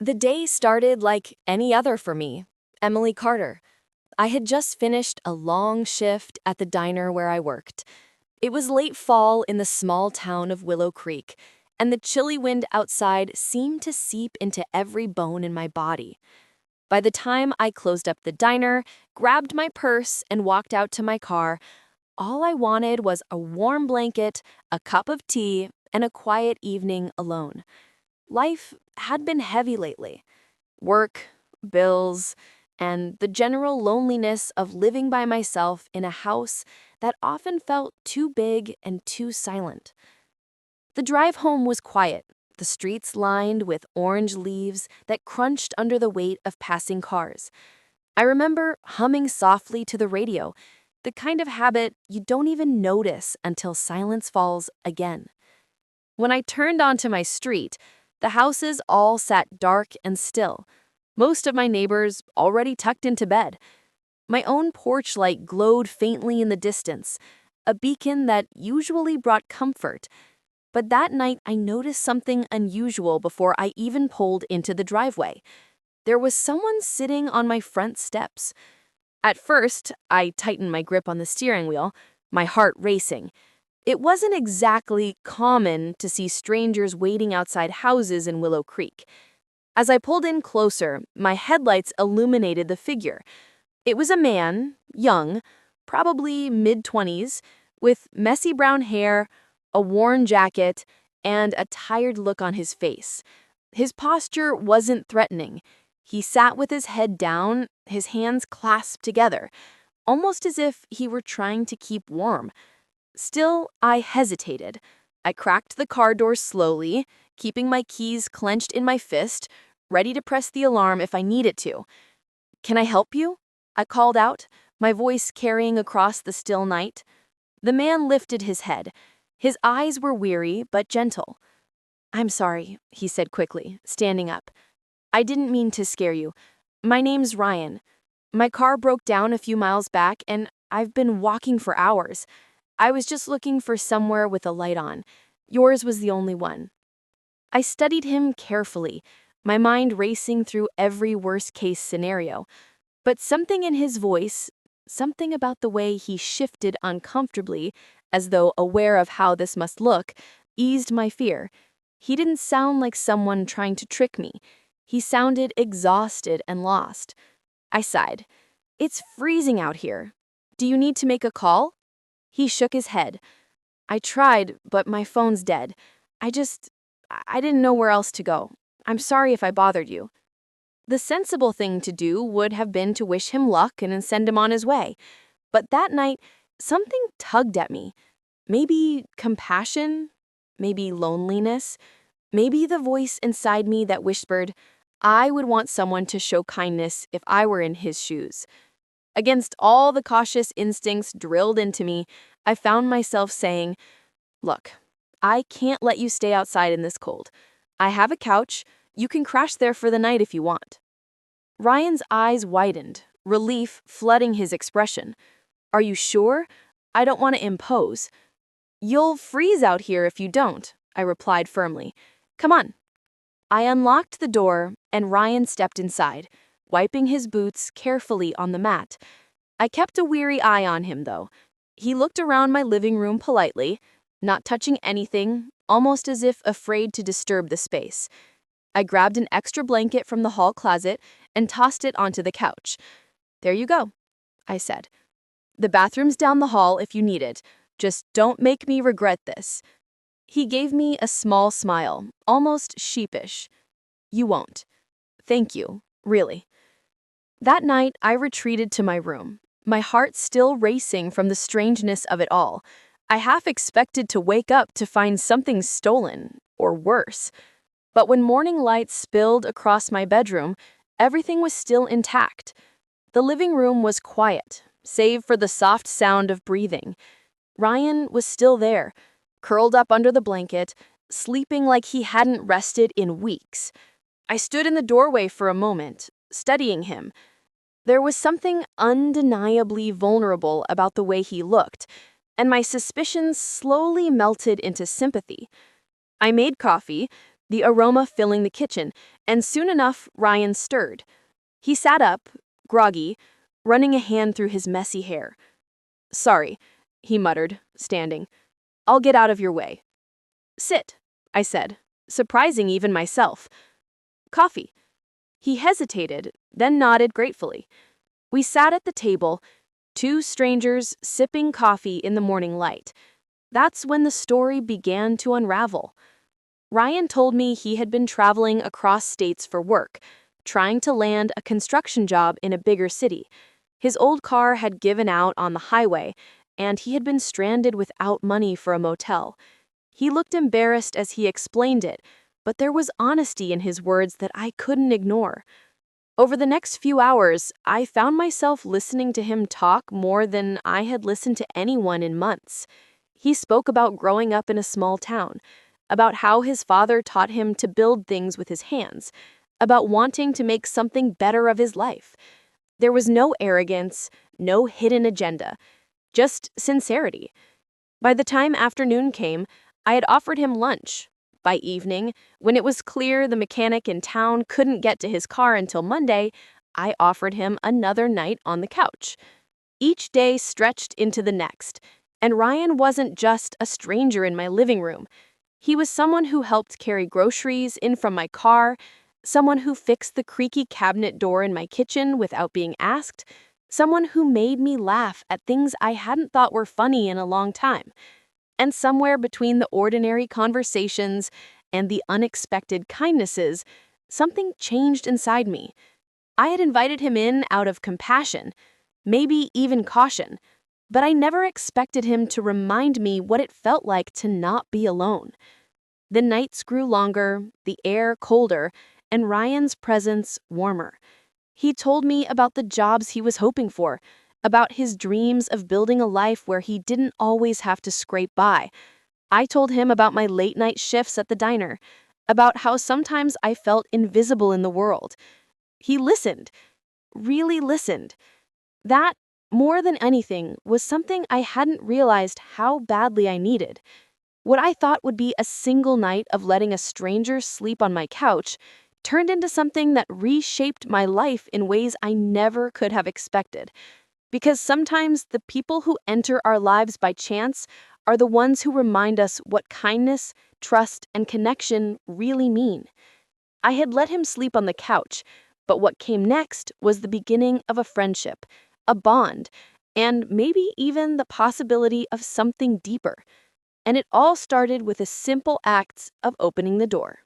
The day started like any other for me. Emily Carter. I had just finished a long shift at the diner where I worked. It was late fall in the small town of Willow Creek, and the chilly wind outside seemed to seep into every bone in my body. By the time I closed up the diner, grabbed my purse, and walked out to my car, all I wanted was a warm blanket, a cup of tea, and a quiet evening alone. Life had been heavy lately. Work, bills, and the general loneliness of living by myself in a house that often felt too big and too silent. The drive home was quiet, the streets lined with orange leaves that crunched under the weight of passing cars. I remember humming softly to the radio, the kind of habit you don't even notice until silence falls again. When I turned onto my street, the houses all sat dark and still, most of my neighbors already tucked into bed. My own porch light glowed faintly in the distance, a beacon that usually brought comfort. But that night I noticed something unusual before I even pulled into the driveway. There was someone sitting on my front steps. At first, I tightened my grip on the steering wheel, my heart racing. It wasn't exactly common to see strangers waiting outside houses in Willow Creek. As I pulled in closer, my headlights illuminated the figure. It was a man, young, probably mid-20s, with messy brown hair, a worn jacket, and a tired look on his face. His posture wasn't threatening. He sat with his head down, his hands clasped together, almost as if he were trying to keep warm. Still, I hesitated. I cracked the car door slowly, keeping my keys clenched in my fist, ready to press the alarm if I needed to. "Can I help you?" I called out, my voice carrying across the still night. The man lifted his head. His eyes were weary but gentle. "I'm sorry," he said quickly, standing up. "I didn't mean to scare you. My name's Ryan. My car broke down a few miles back, and I've been walking for hours. I was just looking for somewhere with a light on. Yours was the only one." I studied him carefully, my mind racing through every worst-case scenario. But something in his voice, something about the way he shifted uncomfortably, as though aware of how this must look, eased my fear. He didn't sound like someone trying to trick me. He sounded exhausted and lost. I sighed. "It's freezing out here. Do you need to make a call?" He shook his head. "I tried, but my phone's dead. I didn't know where else to go. I'm sorry if I bothered you." The sensible thing to do would have been to wish him luck and send him on his way. But that night, something tugged at me. Maybe compassion, maybe loneliness, maybe the voice inside me that whispered, I would want someone to show kindness if I were in his shoes. Against all the cautious instincts drilled into me, I found myself saying, "Look, I can't let you stay outside in this cold. I have a couch. You can crash there for the night if you want." Ryan's eyes widened, relief flooding his expression. "Are you sure? I don't want to impose." "You'll freeze out here if you don't," I replied firmly. "Come on." I unlocked the door, and Ryan stepped inside, wiping his boots carefully on the mat. I kept a weary eye on him, though. He looked around my living room politely, not touching anything, almost as if afraid to disturb the space. I grabbed an extra blanket from the hall closet and tossed it onto the couch. "There you go," I said. "The bathroom's down the hall if you need it. Just don't make me regret this." He gave me a small smile, almost sheepish. "You won't. Thank you, really." That night, I retreated to my room, my heart still racing from the strangeness of it all. I half expected to wake up to find something stolen, or worse. But when morning light spilled across my bedroom, everything was still intact. The living room was quiet, save for the soft sound of breathing. Ryan was still there, curled up under the blanket, sleeping like he hadn't rested in weeks. I stood in the doorway for a moment, studying him. There was something undeniably vulnerable about the way he looked, and my suspicions slowly melted into sympathy. I made coffee, the aroma filling the kitchen, and soon enough, Ryan stirred. He sat up, groggy, running a hand through his messy hair. "Sorry," he muttered, standing. "I'll get out of your way." "Sit," I said, surprising even myself. "Coffee." He hesitated, then nodded gratefully. We sat at the table, two strangers sipping coffee in the morning light. That's when the story began to unravel. Ryan told me he had been traveling across states for work, trying to land a construction job in a bigger city. His old car had given out on the highway, and he had been stranded without money for a motel. He looked embarrassed as he explained it, but there was honesty in his words that I couldn't ignore. Over the next few hours, I found myself listening to him talk more than I had listened to anyone in months. He spoke about growing up in a small town, about how his father taught him to build things with his hands, about wanting to make something better of his life. There was no arrogance, no hidden agenda, just sincerity. By the time afternoon came, I had offered him lunch. By evening, when it was clear the mechanic in town couldn't get to his car until Monday, I offered him another night on the couch. Each day stretched into the next, and Ryan wasn't just a stranger in my living room. He was someone who helped carry groceries in from my car, someone who fixed the creaky cabinet door in my kitchen without being asked, someone who made me laugh at things I hadn't thought were funny in a long time. And somewhere between the ordinary conversations and the unexpected kindnesses, something changed inside me. I had invited him in out of compassion, maybe even caution, but I never expected him to remind me what it felt like to not be alone. The nights grew longer, the air colder, and Ryan's presence warmer. He told me about the jobs he was hoping for, about his dreams of building a life where he didn't always have to scrape by. I told him about my late-night shifts at the diner, about how sometimes I felt invisible in the world. He listened, really listened. That, more than anything, was something I hadn't realized how badly I needed. What I thought would be a single night of letting a stranger sleep on my couch turned into something that reshaped my life in ways I never could have expected. Because sometimes the people who enter our lives by chance are the ones who remind us what kindness, trust, and connection really mean. I had let him sleep on the couch, but what came next was the beginning of a friendship, a bond, and maybe even the possibility of something deeper. And it all started with a simple act of opening the door.